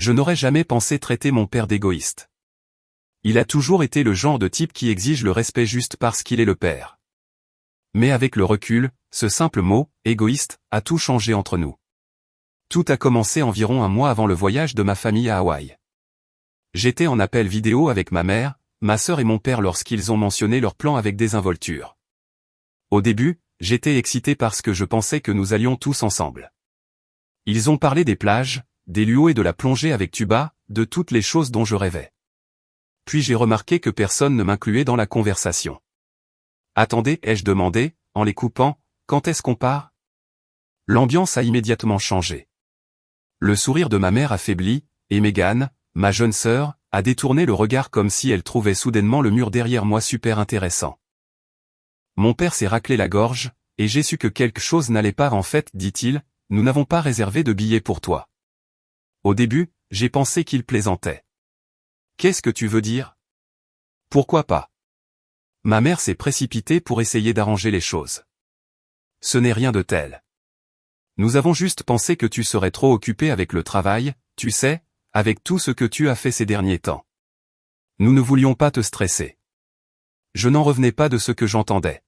Je n'aurais jamais pensé traiter mon père d'égoïste. Il a toujours été le genre de type qui exige le respect juste parce qu'il est le père. Mais avec le recul, ce simple mot, égoïste, a tout changé entre nous. Tout a commencé environ un mois avant le voyage de ma famille à Hawaï. J'étais en appel vidéo avec ma mère, ma sœur et mon père lorsqu'ils ont mentionné leur plan avec désinvolture. Au début, j'étais excité parce que je pensais que nous allions tous ensemble. Ils ont parlé des plages, des luaux et de la plongée avec tuba, de toutes les choses dont je rêvais. Puis j'ai remarqué que personne ne m'incluait dans la conversation. « Attendez » ai-je demandé, en les coupant, « quand est-ce qu'on part ?» L'ambiance a immédiatement changé. Le sourire de ma mère affaibli, et Megan, ma jeune sœur, a détourné le regard comme si elle trouvait soudainement le mur derrière moi super intéressant. Mon père s'est raclé la gorge, et j'ai su que quelque chose n'allait pas en fait, dit-il, nous n'avons pas réservé de billets pour toi. Au début, j'ai pensé qu'il plaisantait. Qu'est-ce que tu veux dire? Pourquoi pas? Ma mère s'est précipitée pour essayer d'arranger les choses. Ce n'est rien de tel. Nous avons juste pensé que tu serais trop occupé avec le travail, tu sais, avec tout ce que tu as fait ces derniers temps. Nous ne voulions pas te stresser. Je n'en revenais pas de ce que j'entendais.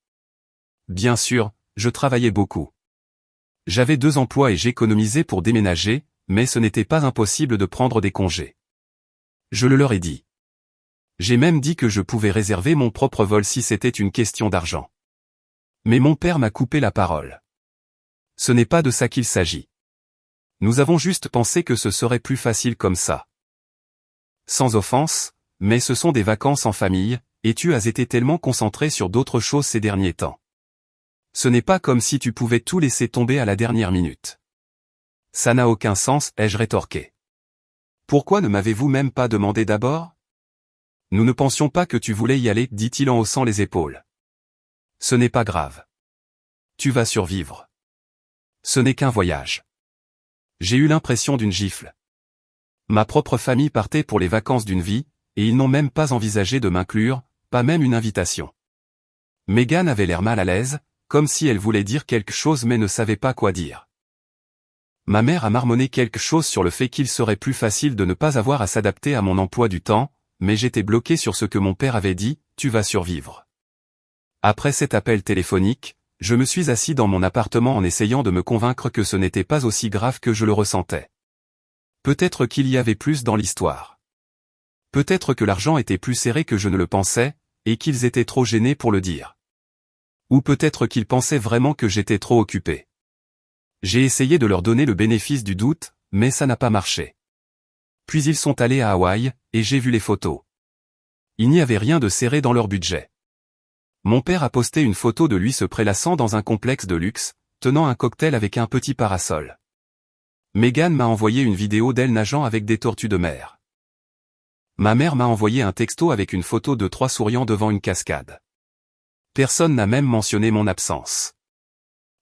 Bien sûr, je travaillais beaucoup. J'avais 2 emplois et j'économisais pour déménager, mais ce n'était pas impossible de prendre des congés. Je le leur ai dit. J'ai même dit que je pouvais réserver mon propre vol si c'était une question d'argent. Mais mon père m'a coupé la parole. Ce n'est pas de ça qu'il s'agit. Nous avons juste pensé que ce serait plus facile comme ça. Sans offense, mais ce sont des vacances en famille, et tu as été tellement concentré sur d'autres choses ces derniers temps. Ce n'est pas comme si tu pouvais tout laisser tomber à la dernière minute. Ça n'a aucun sens, ai-je rétorqué. Pourquoi ne m'avez-vous même pas demandé d'abord? Nous ne pensions pas que tu voulais y aller, dit-il en haussant les épaules. Ce n'est pas grave. Tu vas survivre. Ce n'est qu'un voyage. J'ai eu l'impression d'une gifle. Ma propre famille partait pour les vacances d'une vie, et ils n'ont même pas envisagé de m'inclure, pas même une invitation. Megan avait l'air mal à l'aise, comme si elle voulait dire quelque chose mais ne savait pas quoi dire. Ma mère a marmonné quelque chose sur le fait qu'il serait plus facile de ne pas avoir à s'adapter à mon emploi du temps, mais j'étais bloqué sur ce que mon père avait dit, tu vas survivre. Après cet appel téléphonique, je me suis assis dans mon appartement en essayant de me convaincre que ce n'était pas aussi grave que je le ressentais. Peut-être qu'il y avait plus dans l'histoire. Peut-être que l'argent était plus serré que je ne le pensais, et qu'ils étaient trop gênés pour le dire. Ou peut-être qu'ils pensaient vraiment que j'étais trop occupé. J'ai essayé de leur donner le bénéfice du doute, mais ça n'a pas marché. Puis ils sont allés à Hawaï, et j'ai vu les photos. Il n'y avait rien de serré dans leur budget. Mon père a posté une photo de lui se prélassant dans un complexe de luxe, tenant un cocktail avec un petit parasol. Megan m'a envoyé une vidéo d'elle nageant avec des tortues de mer. Ma mère m'a envoyé un texto avec une photo de 3 souriants devant une cascade. Personne n'a même mentionné mon absence.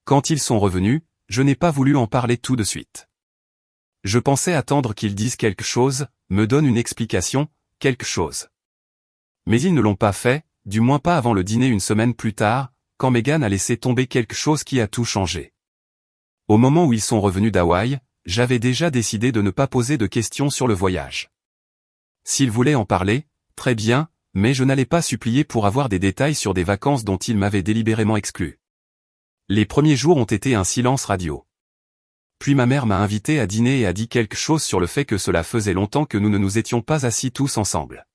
Quand ils sont revenus, je n'ai pas voulu en parler tout de suite. Je pensais attendre qu'ils disent quelque chose, me donnent une explication, quelque chose. Mais ils ne l'ont pas fait, du moins pas avant le dîner une semaine plus tard, quand Megan a laissé tomber quelque chose qui a tout changé. Au moment où ils sont revenus d'Hawaï, j'avais déjà décidé de ne pas poser de questions sur le voyage. S'ils voulaient en parler, très bien, mais je n'allais pas supplier pour avoir des détails sur des vacances dont ils m'avaient délibérément exclu. Les premiers jours ont été un silence radio. Puis ma mère m'a invité à dîner et a dit quelque chose sur le fait que cela faisait longtemps que nous ne nous étions pas assis tous ensemble.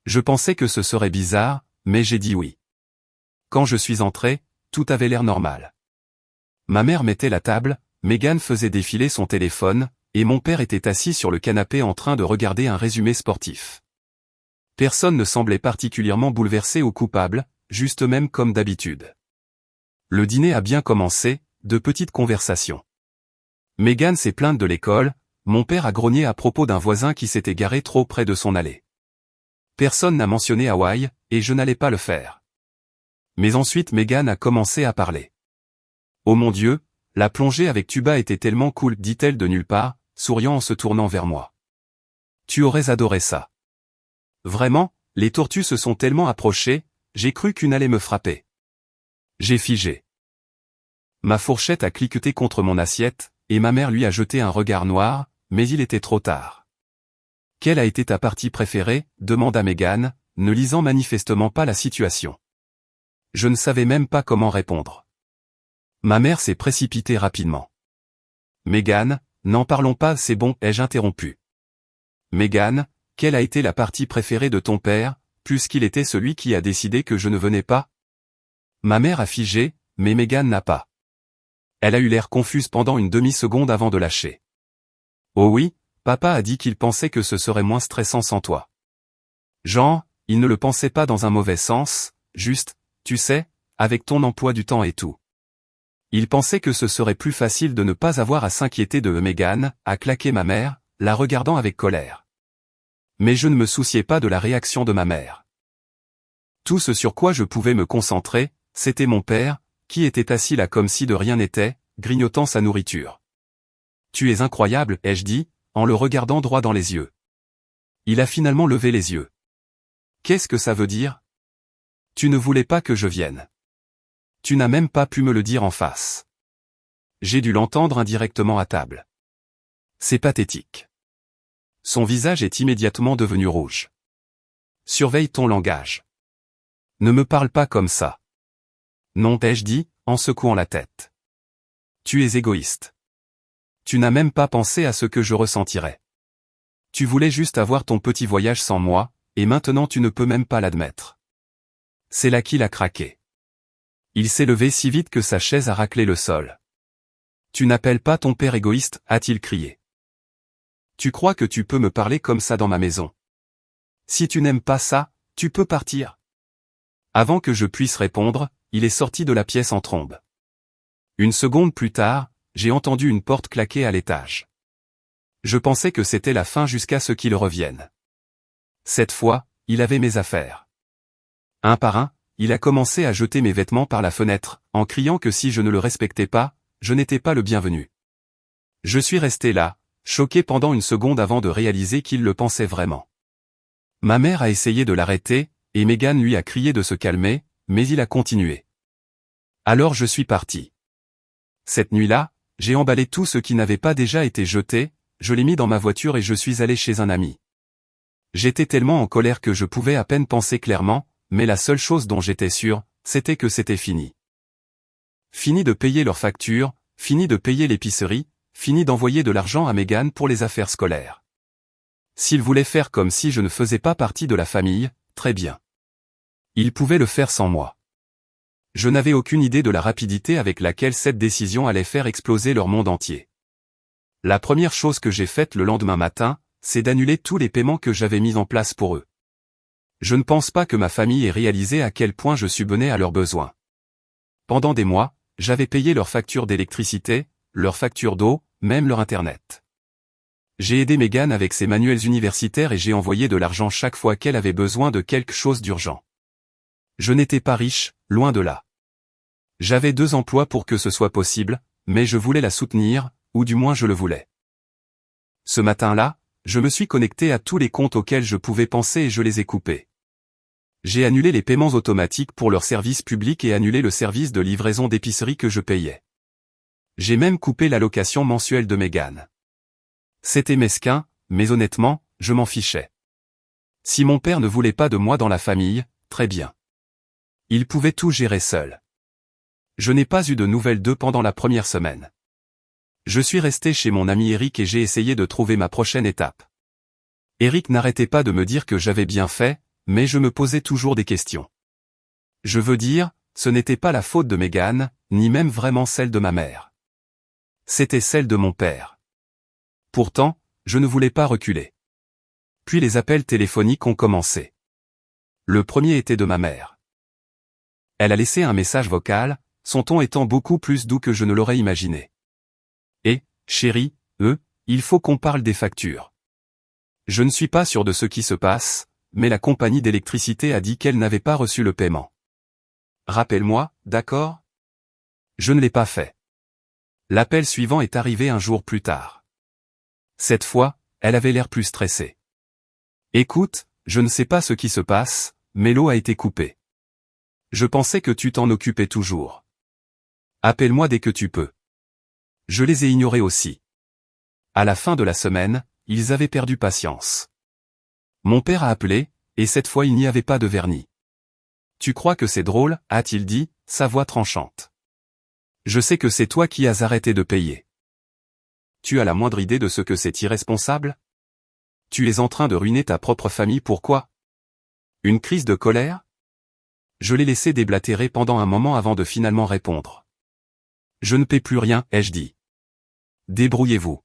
Je pensais que ce serait bizarre, mais j'ai dit oui. Quand je suis entré, tout avait l'air normal. Ma mère mettait la table, Megan faisait défiler son téléphone, et mon père était assis sur le canapé en train de regarder un résumé sportif. Personne ne semblait particulièrement bouleversé ou coupable, juste même comme d'habitude. Le dîner a bien commencé, de petites conversations. Megan s'est plainte de l'école, mon père a grogné à propos d'un voisin qui s'était garé trop près de son allée. Personne n'a mentionné Hawaï, et je n'allais pas le faire. Mais ensuite Megan a commencé à parler. Oh mon Dieu, la plongée avec tuba était tellement cool, dit-elle de nulle part, souriant en se tournant vers moi. Tu aurais adoré ça. Vraiment, les tortues se sont tellement approchées, j'ai cru qu'une allait me frapper. J'ai figé. Ma fourchette a cliqueté contre mon assiette, et ma mère lui a jeté un regard noir, mais il était trop tard. Quelle a été ta partie préférée? Demanda Megan, ne lisant manifestement pas la situation. Je ne savais même pas comment répondre. Ma mère s'est précipitée rapidement. Megan, n'en parlons pas, c'est bon, ai-je interrompu. Megan, quelle a été la partie préférée de ton père, puisqu'il était celui qui a décidé que je ne venais pas? Ma mère a figé, mais Megan n'a pas. Elle a eu l'air confuse pendant une demi-seconde avant de lâcher. Oh oui, papa a dit qu'il pensait que ce serait moins stressant sans toi. Genre, il ne le pensait pas dans un mauvais sens, juste, tu sais, avec ton emploi du temps et tout. Il pensait que ce serait plus facile de ne pas avoir à s'inquiéter de Megan, a claqué ma mère, la regardant avec colère. Mais je ne me souciais pas de la réaction de ma mère. Tout ce sur quoi je pouvais me concentrer, c'était mon père, qui était assis là comme si de rien n'était, grignotant sa nourriture. Tu es incroyable, ai-je dit, en le regardant droit dans les yeux. Il a finalement levé les yeux. Qu'est-ce que ça veut dire? Tu ne voulais pas que je vienne. Tu n'as même pas pu me le dire en face. J'ai dû l'entendre indirectement à table. C'est pathétique. Son visage est immédiatement devenu rouge. Surveille ton langage. Ne me parle pas comme ça. Non, ai-je dit, en secouant la tête. Tu es égoïste. Tu n'as même pas pensé à ce que je ressentirais. Tu voulais juste avoir ton petit voyage sans moi, et maintenant tu ne peux même pas l'admettre. C'est là qu'il a craqué. Il s'est levé si vite que sa chaise a raclé le sol. Tu n'appelles pas ton père égoïste, a-t-il crié. Tu crois que tu peux me parler comme ça dans ma maison? Si tu n'aimes pas ça, tu peux partir. Avant que je puisse répondre, il est sorti de la pièce en trombe. Une seconde plus tard, j'ai entendu une porte claquer à l'étage. Je pensais que c'était la fin jusqu'à ce qu'il revienne. Cette fois, il avait mes affaires. Un par un, il a commencé à jeter mes vêtements par la fenêtre, en criant que si je ne le respectais pas, je n'étais pas le bienvenu. Je suis resté là, choqué pendant une seconde avant de réaliser qu'il le pensait vraiment. Ma mère a essayé de l'arrêter, et Megan lui a crié de se calmer, mais il a continué. Alors je suis parti. Cette nuit-là, j'ai emballé tout ce qui n'avait pas déjà été jeté, je l'ai mis dans ma voiture et je suis allé chez un ami. J'étais tellement en colère que je pouvais à peine penser clairement, mais la seule chose dont j'étais sûr, c'était que c'était fini. Fini de payer leurs factures, fini de payer l'épicerie, fini d'envoyer de l'argent à Megan pour les affaires scolaires. S'il voulait faire comme si je ne faisais pas partie de la famille, très bien. Il pouvait le faire sans moi. Je n'avais aucune idée de la rapidité avec laquelle cette décision allait faire exploser leur monde entier. La première chose que j'ai faite le lendemain matin, c'est d'annuler tous les paiements que j'avais mis en place pour eux. Je ne pense pas que ma famille ait réalisé à quel point je subvenais à leurs besoins. Pendant des mois, j'avais payé leurs factures d'électricité, leurs factures d'eau, même leur internet. J'ai aidé Megan avec ses manuels universitaires et j'ai envoyé de l'argent chaque fois qu'elle avait besoin de quelque chose d'urgent. Je n'étais pas riche, loin de là. J'avais 2 emplois pour que ce soit possible, mais je voulais la soutenir, ou du moins je le voulais. Ce matin-là, je me suis connecté à tous les comptes auxquels je pouvais penser et je les ai coupés. J'ai annulé les paiements automatiques pour leur service public et annulé le service de livraison d'épicerie que je payais. J'ai même coupé l'allocation mensuelle de Megan. C'était mesquin, mais honnêtement, je m'en fichais. Si mon père ne voulait pas de moi dans la famille, très bien. Il pouvait tout gérer seul. Je n'ai pas eu de nouvelles d'eux pendant la première semaine. Je suis resté chez mon ami Eric et j'ai essayé de trouver ma prochaine étape. Eric n'arrêtait pas de me dire que j'avais bien fait, mais je me posais toujours des questions. Je veux dire, ce n'était pas la faute de Megan, ni même vraiment celle de ma mère. C'était celle de mon père. Pourtant, je ne voulais pas reculer. Puis les appels téléphoniques ont commencé. Le premier était de ma mère. Elle a laissé un message vocal, son ton étant beaucoup plus doux que je ne l'aurais imaginé. Et, chérie, il faut qu'on parle des factures. Je ne suis pas sûr de ce qui se passe, mais la compagnie d'électricité a dit qu'elle n'avait pas reçu le paiement. Rappelle-moi, d'accord? Je ne l'ai pas fait. L'appel suivant est arrivé un jour plus tard. Cette fois, elle avait l'air plus stressée. Écoute, je ne sais pas ce qui se passe, mais l'eau a été coupée. Je pensais que tu t'en occupais toujours. Appelle-moi dès que tu peux. Je les ai ignorés aussi. À la fin de la semaine, ils avaient perdu patience. Mon père a appelé, et cette fois il n'y avait pas de vernis. Tu crois que c'est drôle, a-t-il dit, sa voix tranchante. Je sais que c'est toi qui as arrêté de payer. Tu as la moindre idée de ce que c'est irresponsable? Tu es en train de ruiner ta propre famille, pourquoi? Une crise de colère? Je l'ai laissé déblatérer pendant un moment avant de finalement répondre. Je ne paie plus rien, ai-je dit. Débrouillez-vous.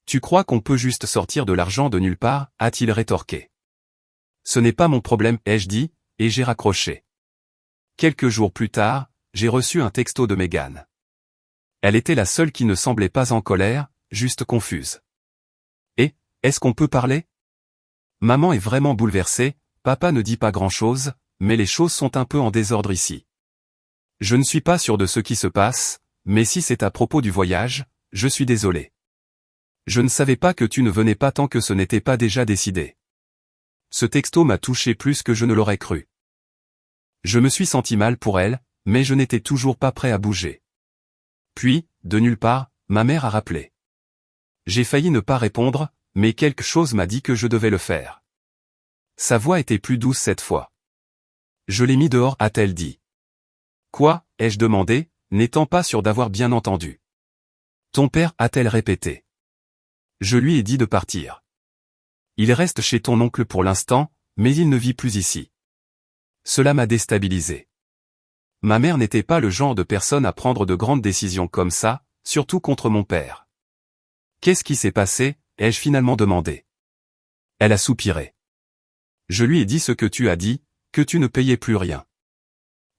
Tu crois qu'on peut juste sortir de l'argent de nulle part, a-t-il rétorqué. Ce n'est pas mon problème, ai-je dit, et j'ai raccroché. Quelques jours plus tard, j'ai reçu un texto de Megan. Elle était la seule qui ne semblait pas en colère, juste confuse. Et, est-ce qu'on peut parler? Maman est vraiment bouleversée, papa ne dit pas grand-chose, mais les choses sont un peu en désordre ici. Je ne suis pas sûr de ce qui se passe, mais si c'est à propos du voyage, je suis désolé. Je ne savais pas que tu ne venais pas tant que ce n'était pas déjà décidé. Ce texto m'a touché plus que je ne l'aurais cru. Je me suis senti mal pour elle, mais je n'étais toujours pas prêt à bouger. Puis, de nulle part, ma mère a rappelé. J'ai failli ne pas répondre, mais quelque chose m'a dit que je devais le faire. Sa voix était plus douce cette fois. Je l'ai mis dehors, a-t-elle dit. Quoi, ai-je demandé, n'étant pas sûr d'avoir bien entendu. Ton père, a-t-elle répété. Je lui ai dit de partir. Il reste chez ton oncle pour l'instant, mais il ne vit plus ici. Cela m'a déstabilisé. Ma mère n'était pas le genre de personne à prendre de grandes décisions comme ça, surtout contre mon père. Qu'est-ce qui s'est passé, ai-je finalement demandé. Elle a soupiré. Je lui ai dit ce que tu as dit, que tu ne payais plus rien.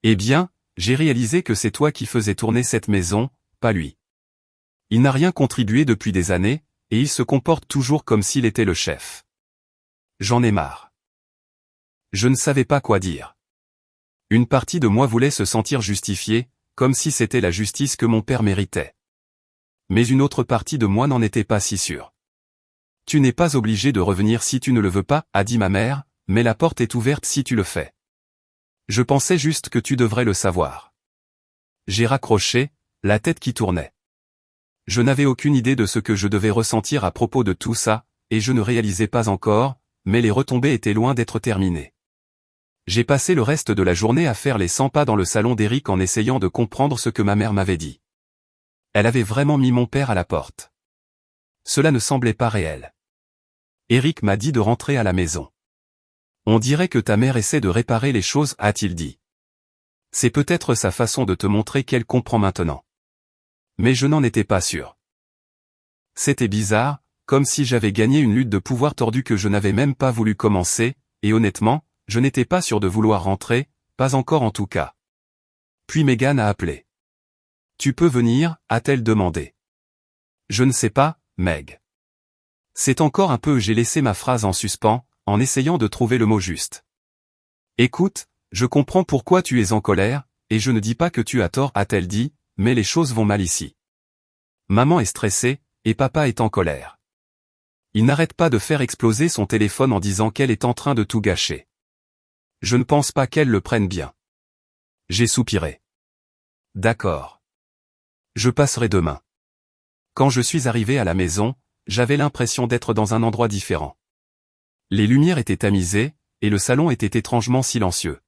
Eh bien, j'ai réalisé que c'est toi qui faisais tourner cette maison, pas lui. Il n'a rien contribué depuis des années, et il se comporte toujours comme s'il était le chef. J'en ai marre. Je ne savais pas quoi dire. Une partie de moi voulait se sentir justifiée, comme si c'était la justice que mon père méritait. Mais une autre partie de moi n'en était pas si sûre. Tu n'es pas obligé de revenir si tu ne le veux pas, a dit ma mère, mais la porte est ouverte si tu le fais. Je pensais juste que tu devrais le savoir. J'ai raccroché, la tête qui tournait. Je n'avais aucune idée de ce que je devais ressentir à propos de tout ça, et je ne réalisais pas encore, mais les retombées étaient loin d'être terminées. J'ai passé le reste de la journée à faire les 100 pas dans le salon d'Eric en essayant de comprendre ce que ma mère m'avait dit. Elle avait vraiment mis mon père à la porte. Cela ne semblait pas réel. Eric m'a dit de rentrer à la maison. On dirait que ta mère essaie de réparer les choses, a-t-il dit. C'est peut-être sa façon de te montrer qu'elle comprend maintenant. Mais je n'en étais pas sûr. C'était bizarre, comme si j'avais gagné une lutte de pouvoir tordue que je n'avais même pas voulu commencer, et honnêtement, je n'étais pas sûr de vouloir rentrer, pas encore en tout cas. Puis Megan a appelé. Tu peux venir, a-t-elle demandé. Je ne sais pas, Meg. C'est encore un peu, j'ai laissé ma phrase en suspens, en essayant de trouver le mot juste. Écoute, je comprends pourquoi tu es en colère, et je ne dis pas que tu as tort, a-t-elle dit, mais les choses vont mal ici. Maman est stressée, et papa est en colère. Il n'arrête pas de faire exploser son téléphone en disant qu'elle est en train de tout gâcher. Je ne pense pas qu'elle le prenne bien. J'ai soupiré. D'accord. Je passerai demain. Quand je suis arrivé à la maison, j'avais l'impression d'être dans un endroit différent. Les lumières étaient tamisées, et le salon était étrangement silencieux.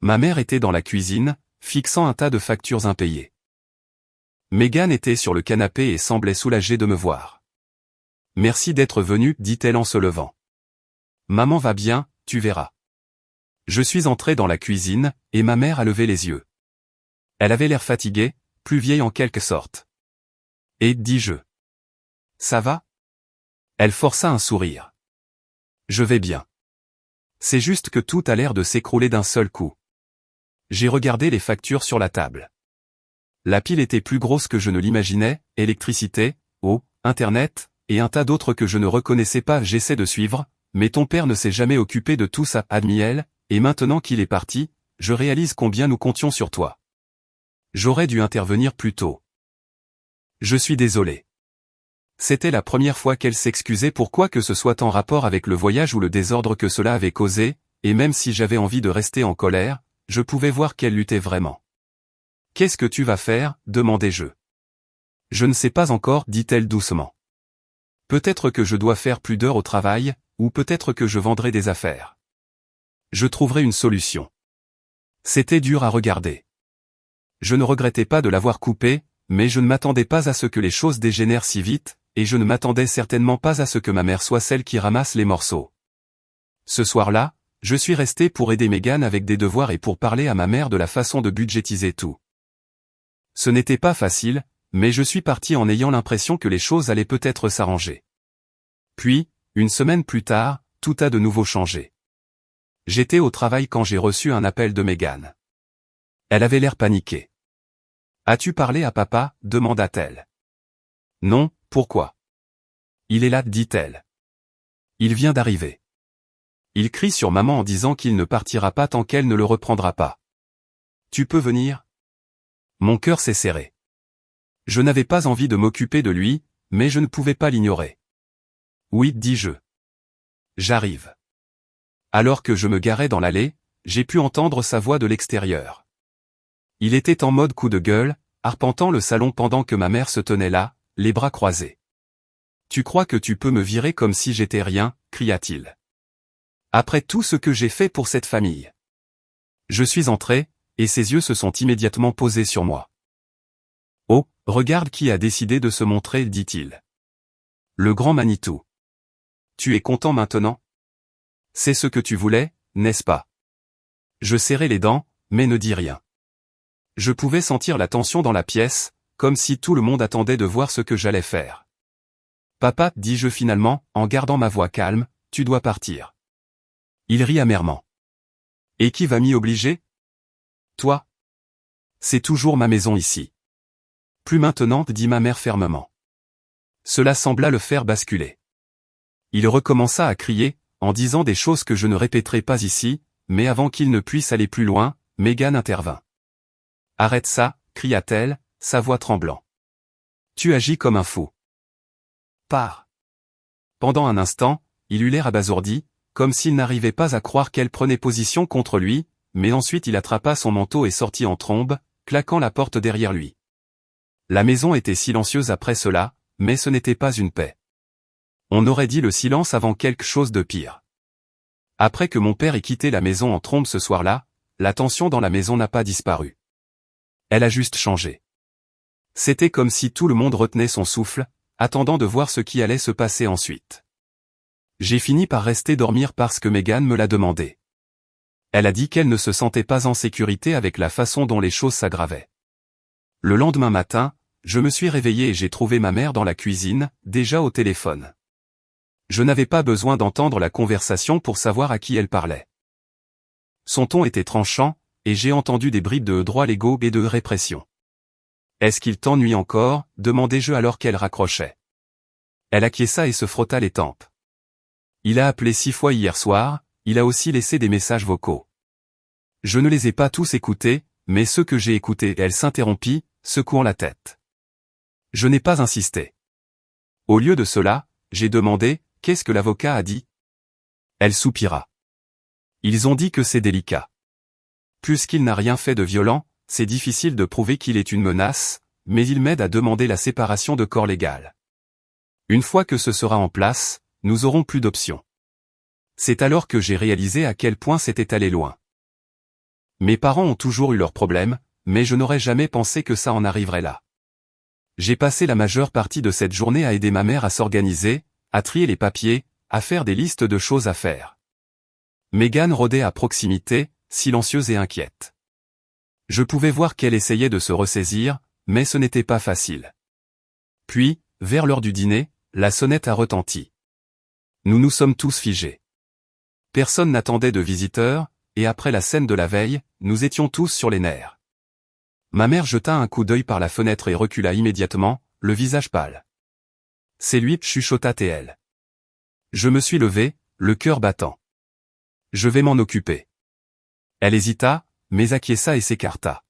Ma mère était dans la cuisine, fixant un tas de factures impayées. Megan était sur le canapé et semblait soulagée de me voir. Merci d'être venue, dit-elle en se levant. Maman va bien, tu verras. Je suis entré dans la cuisine, et ma mère a levé les yeux. Elle avait l'air fatiguée, plus vieille en quelque sorte. Et, dis-je. Ça va? Elle força un sourire. Je vais bien. C'est juste que tout a l'air de s'écrouler d'un seul coup. J'ai regardé les factures sur la table. La pile était plus grosse que je ne l'imaginais, électricité, eau, internet, et un tas d'autres que je ne reconnaissais pas. J'essaie de suivre, mais ton père ne s'est jamais occupé de tout ça, admis-elle, et maintenant qu'il est parti, je réalise combien nous comptions sur toi. J'aurais dû intervenir plus tôt. Je suis désolé. C'était la première fois qu'elle s'excusait pour quoi que ce soit en rapport avec le voyage ou le désordre que cela avait causé, et même si j'avais envie de rester en colère, je pouvais voir qu'elle luttait vraiment. « Qu'est-ce que tu vas faire » demandai-je. « Je ne sais pas encore, dit-elle doucement. Peut-être que je dois faire plus d'heures au travail, ou peut-être que je vendrai des affaires. Je trouverai une solution. C'était dur à regarder. Je ne regrettais pas de l'avoir coupé, mais je ne m'attendais pas à ce que les choses dégénèrent si vite, et je ne m'attendais certainement pas à ce que ma mère soit celle qui ramasse les morceaux. Ce soir-là, je suis resté pour aider Megan avec des devoirs et pour parler à ma mère de la façon de budgétiser tout. Ce n'était pas facile, mais je suis parti en ayant l'impression que les choses allaient peut-être s'arranger. Puis, une semaine plus tard, tout a de nouveau changé. J'étais au travail quand j'ai reçu un appel de Megan. Elle avait l'air paniquée. « As-tu parlé à papa ?» demanda-t-elle. « Non, pourquoi ? » « Il est là » dit-elle. « Il vient d'arriver. Il crie sur maman en disant qu'il ne partira pas tant qu'elle ne le reprendra pas. Tu peux venir ? » Mon cœur s'est serré. Je n'avais pas envie de m'occuper de lui, mais je ne pouvais pas l'ignorer. « Oui » dis-je. « J'arrive. » Alors que je me garais dans l'allée, j'ai pu entendre sa voix de l'extérieur. Il était en mode coup de gueule, arpentant le salon pendant que ma mère se tenait là, les bras croisés. « Tu crois que tu peux me virer comme si j'étais rien ?» cria-t-il. « Après tout ce que j'ai fait pour cette famille. » Je suis entré, et ses yeux se sont immédiatement posés sur moi. « Oh, regarde qui a décidé de se montrer » dit-il. « Le grand Manitou. Tu es content maintenant ? C'est ce que tu voulais, n'est-ce pas ? » Je serrai les dents, mais ne dis rien. Je pouvais sentir la tension dans la pièce, comme si tout le monde attendait de voir ce que j'allais faire. « Papa, dis-je finalement, en gardant ma voix calme, tu dois partir. » Il rit amèrement. « Et qui va m'y obliger ? Toi ? C'est toujours ma maison ici. » « Plus maintenant, dit ma mère fermement. Cela sembla le faire basculer. Il recommença à crier, en disant des choses que je ne répéterai pas ici, mais avant qu'il ne puisse aller plus loin, Megan intervint. « Arrête ça » cria-t-elle, sa voix tremblant. « Tu agis comme un fou. Pars. » Pendant un instant, il eut l'air abasourdi, comme s'il n'arrivait pas à croire qu'elle prenait position contre lui, mais ensuite il attrapa son manteau et sortit en trombe, claquant la porte derrière lui. La maison était silencieuse après cela, mais ce n'était pas une paix. On aurait dit le silence avant quelque chose de pire. Après que mon père ait quitté la maison en trombe ce soir-là, la tension dans la maison n'a pas disparu. Elle a juste changé. C'était comme si tout le monde retenait son souffle, attendant de voir ce qui allait se passer ensuite. J'ai fini par rester dormir parce que Megan me l'a demandé. Elle a dit qu'elle ne se sentait pas en sécurité avec la façon dont les choses s'aggravaient. Le lendemain matin, je me suis réveillé et j'ai trouvé ma mère dans la cuisine, déjà au téléphone. Je n'avais pas besoin d'entendre la conversation pour savoir à qui elle parlait. Son ton était tranchant, et j'ai entendu des bribes de droits légaux et de répression. « Est-ce qu'il t'ennuie encore ?» demandai-je alors qu'elle raccrochait. Elle acquiesça et se frotta les tempes. Il a appelé 6 fois hier soir, il a aussi laissé des messages vocaux. Je ne les ai pas tous écoutés, mais ceux que j'ai écoutés, elle s'interrompit, secouant la tête. Je n'ai pas insisté. Au lieu de cela, j'ai demandé, « Qu'est-ce que l'avocat a dit ?» Elle soupira. Ils ont dit que c'est délicat. Puisqu'il n'a rien fait de violent, c'est difficile de prouver qu'il est une menace, mais il m'aide à demander la séparation de corps légal. Une fois que ce sera en place, nous aurons plus d'options. C'est alors que j'ai réalisé à quel point c'était allé loin. Mes parents ont toujours eu leurs problèmes, mais je n'aurais jamais pensé que ça en arriverait là. J'ai passé la majeure partie de cette journée à aider ma mère à s'organiser, à trier les papiers, à faire des listes de choses à faire. Megan rôdait à proximité, silencieuse et inquiète. Je pouvais voir qu'elle essayait de se ressaisir, mais ce n'était pas facile. Puis, vers l'heure du dîner, la sonnette a retenti. Nous nous sommes tous figés. Personne n'attendait de visiteurs, et après la scène de la veille, nous étions tous sur les nerfs. Ma mère jeta un coup d'œil par la fenêtre et recula immédiatement, le visage pâle. « C'est lui » chuchota-t-elle. Je me suis levé, le cœur battant. « Je vais m'en occuper. » Elle hésita, mais acquiesça et s'écarta.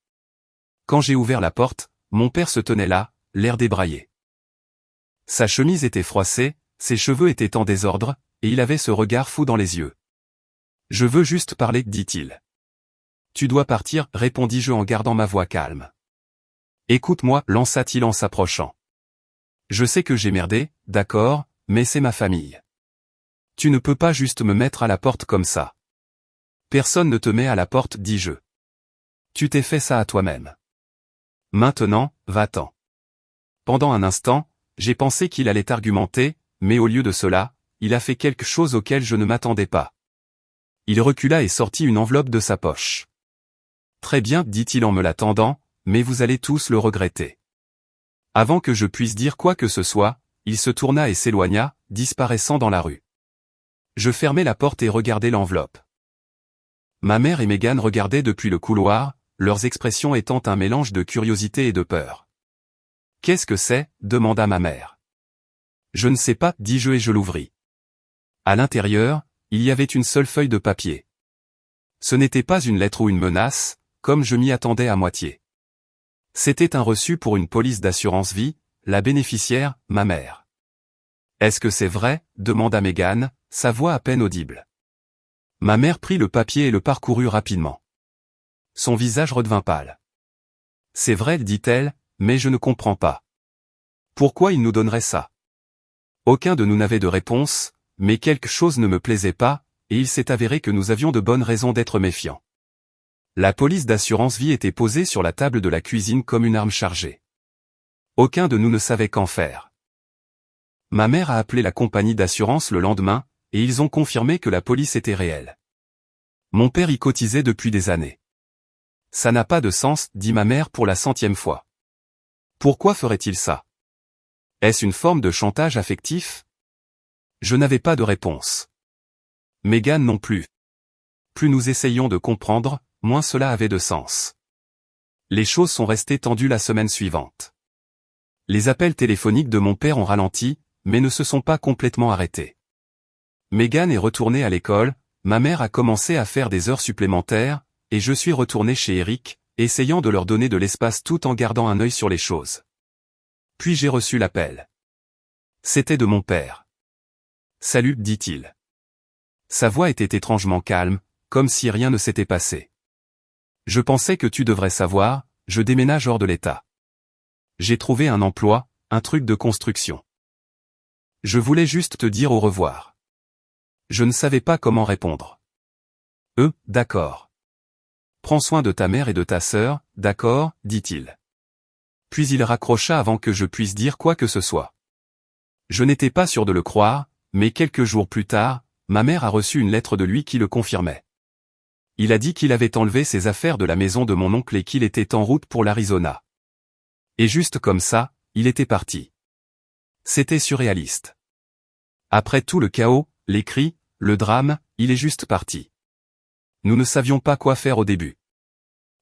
Quand j'ai ouvert la porte, mon père se tenait là, l'air débraillé. Sa chemise était froissée, ses cheveux étaient en désordre, et il avait ce regard fou dans les yeux. « Je veux juste parler » dit-il. « Tu dois partir » répondis-je en gardant ma voix calme. « Écoute-moi » lança-t-il en s'approchant. « Je sais que j'ai merdé, d'accord, mais c'est ma famille. Tu ne peux pas juste me mettre à la porte comme ça. Personne ne te met à la porte, dis-je. Tu t'es fait ça à toi-même. Maintenant, va-t'en. Pendant un instant, j'ai pensé qu'il allait argumenter, mais au lieu de cela, il a fait quelque chose auquel je ne m'attendais pas. Il recula et sortit une enveloppe de sa poche. Très bien, dit-il en me la tendant, mais vous allez tous le regretter. Avant que je puisse dire quoi que ce soit, il se tourna et s'éloigna, disparaissant dans la rue. Je fermai la porte et regardai l'enveloppe. Ma mère et Megan regardaient depuis le couloir, leurs expressions étant un mélange de curiosité et de peur. « Qu'est-ce que c'est » demanda ma mère. « Je ne sais pas » dis-je et je l'ouvris. À l'intérieur, il y avait une seule feuille de papier. Ce n'était pas une lettre ou une menace, comme je m'y attendais à moitié. C'était un reçu pour une police d'assurance vie, la bénéficiaire, ma mère. « Est-ce que c'est vrai » demanda Megan, sa voix à peine audible. Ma mère prit le papier et le parcourut rapidement. Son visage redevint pâle. « C'est vrai, dit-elle, mais je ne comprends pas. Pourquoi il nous donnerait ça ?» Aucun de nous n'avait de réponse, mais quelque chose ne me plaisait pas, et il s'est avéré que nous avions de bonnes raisons d'être méfiants. La police d'assurance vie était posée sur la table de la cuisine comme une arme chargée. Aucun de nous ne savait qu'en faire. Ma mère a appelé la compagnie d'assurance le lendemain, et ils ont confirmé que la police était réelle. Mon père y cotisait depuis des années. Ça n'a pas de sens, dit ma mère pour la 100e fois. Pourquoi ferait-il ça? Est-ce une forme de chantage affectif? Je n'avais pas de réponse. Megan non plus. Plus nous essayions de comprendre, moins cela avait de sens. Les choses sont restées tendues la semaine suivante. Les appels téléphoniques de mon père ont ralenti, mais ne se sont pas complètement arrêtés. Megan est retournée à l'école, ma mère a commencé à faire des heures supplémentaires, et je suis retourné chez Eric, essayant de leur donner de l'espace tout en gardant un œil sur les choses. Puis j'ai reçu l'appel. C'était de mon père. « Salut » dit-il. Sa voix était étrangement calme, comme si rien ne s'était passé. « Je pensais que tu devrais savoir, je déménage hors de l'État. J'ai trouvé un emploi, un truc de construction. Je voulais juste te dire au revoir. » Je ne savais pas comment répondre. « D'accord. Prends soin de ta mère et de ta sœur, d'accord » dit-il. Puis il raccrocha avant que je puisse dire quoi que ce soit. Je n'étais pas sûr de le croire, mais quelques jours plus tard, ma mère a reçu une lettre de lui qui le confirmait. Il a dit qu'il avait enlevé ses affaires de la maison de mon oncle et qu'il était en route pour l'Arizona. Et juste comme ça, il était parti. C'était surréaliste. Après tout le chaos, les cris, le drame, il est juste parti. Nous ne savions pas quoi faire au début.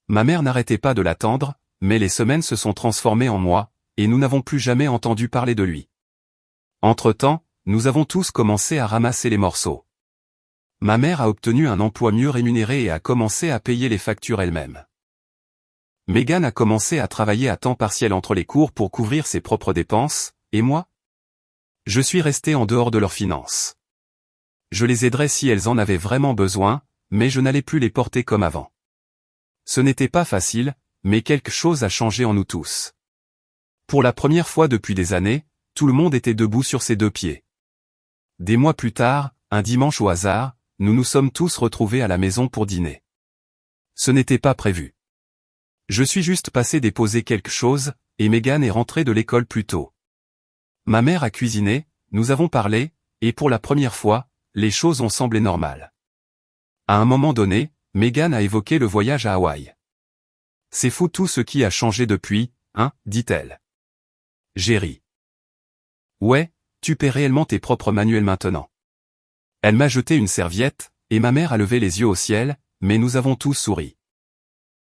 Ma mère n'arrêtait pas de l'attendre, mais les semaines se sont transformées en mois, et nous n'avons plus jamais entendu parler de lui. Entre-temps, nous avons tous commencé à ramasser les morceaux. Ma mère a obtenu un emploi mieux rémunéré et a commencé à payer les factures elle-même. Megan a commencé à travailler à temps partiel entre les cours pour couvrir ses propres dépenses, et moi? Je suis resté en dehors de leurs finances. Je les aiderais si elles en avaient vraiment besoin, mais je n'allais plus les porter comme avant. Ce n'était pas facile, mais quelque chose a changé en nous tous. Pour la première fois depuis des années, tout le monde était debout sur ses deux pieds. Des mois plus tard, un dimanche au hasard, nous nous sommes tous retrouvés à la maison pour dîner. Ce n'était pas prévu. Je suis juste passé déposer quelque chose, et Megan est rentrée de l'école plus tôt. Ma mère a cuisiné, nous avons parlé, et pour la première fois, les choses ont semblé normales. À un moment donné, Megan a évoqué le voyage à Hawaï. « C'est fou tout ce qui a changé depuis, hein » dit-elle. J'ai ri. « Ouais, tu paies réellement tes propres manuels maintenant. » Elle m'a jeté une serviette, et ma mère a levé les yeux au ciel, mais nous avons tous souri.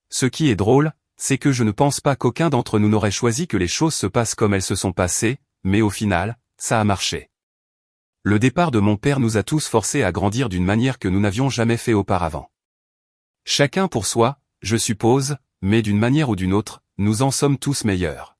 Ce qui est drôle, c'est que je ne pense pas qu'aucun d'entre nous n'aurait choisi que les choses se passent comme elles se sont passées, mais au final, ça a marché. Le départ de mon père nous a tous forcés à grandir d'une manière que nous n'avions jamais fait auparavant. Chacun pour soi, je suppose, mais d'une manière ou d'une autre, nous en sommes tous meilleurs.